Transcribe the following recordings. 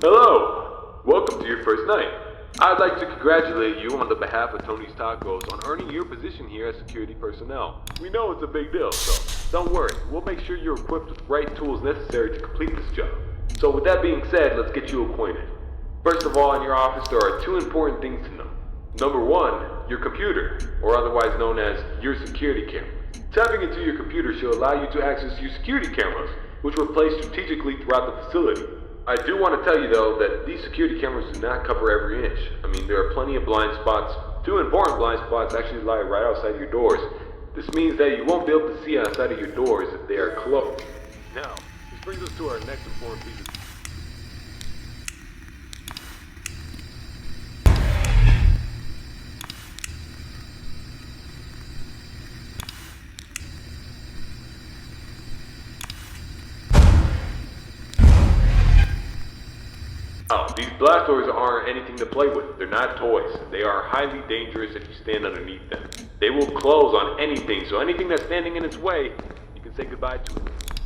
Hello! Welcome to your first night. I'd like to congratulate you on the behalf of Tony's Tacos on earning your position here as security personnel. We know it's a big deal, so don't worry. We'll make sure you're equipped with the right tools necessary to complete this job. So with that being said, let's get you acquainted. First of all, in your office there are two important things to know. Number one, your computer, or otherwise known as your security camera. Tapping into your computer should allow you to access your security cameras, which were placed strategically throughout the facility. I do want to tell you though that these security cameras do not cover every inch. I mean, there are plenty of blind spots. Two important blind spots actually lie right outside your doors. This means that you won't be able to see outside of your doors if they are closed. Now, this brings us to our next important piece of these blast doors aren't anything to play with. They're not toys. They are highly dangerous if you stand underneath them. They will close on anything, so anything that's standing in its way, you can say goodbye to it.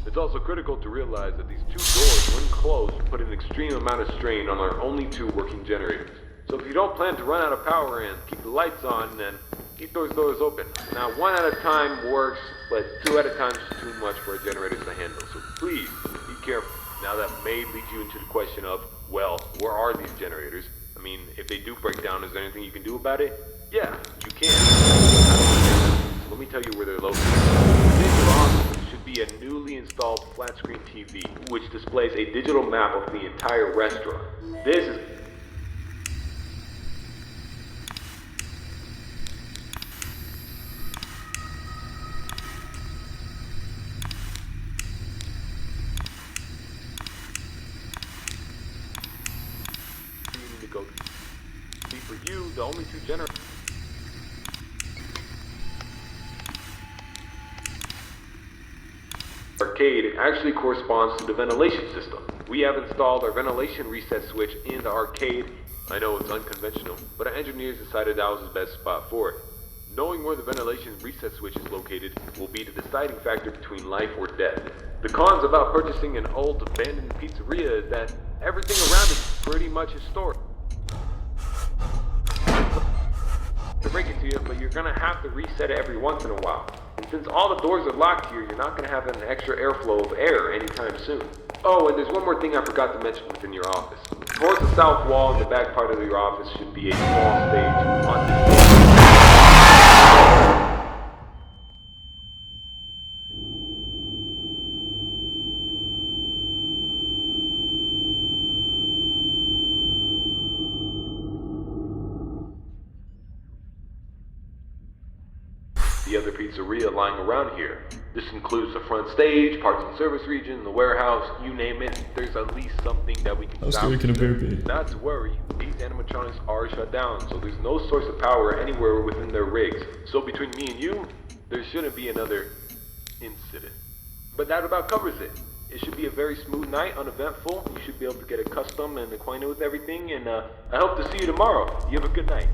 It's also critical to realize that these two doors, when closed, put an extreme amount of strain on our only two working generators. So if you don't plan to run out of power and keep the lights on, then keep those doors open. Now, one at a time works, but two at a time is too much for our generators to handle. So please, be careful. Now that may lead you into the question of, well, where are these generators? I mean, if they do break down, is there anything you can do about it? Yeah, you can. So let me tell you where they're located. In your office should be a newly installed flat screen TV, which displays a digital map of the entire restaurant. This is go. See, for you, the only two generators. Arcade actually corresponds to the ventilation system. We have installed our ventilation reset switch in the arcade. I know it's unconventional, but our engineers decided that was the best spot for it. Knowing where the ventilation reset switch is located will be the deciding factor between life or death. The cons about purchasing an old abandoned pizzeria is that everything around it is pretty much historic. To break it to you, but you're gonna have to reset it every once in a while. And since all the doors are locked here, you're not gonna have an extra airflow of air anytime soon. Oh, and there's one more thing I forgot to mention within your office. Towards the south wall in the back part of your office should be a small stage on this floor. The other pizzeria lying around here. This includes the front stage, parts and service region, the warehouse, you name it. There's at least something that we can stop. Not to worry, these animatronics are shut down, so there's no source of power anywhere within their rigs. So between me and you, there shouldn't be another incident. But that about covers it. It should be a very smooth night, uneventful. You should be able to get accustomed and acquainted with everything, and I hope to see you tomorrow. You have a good night.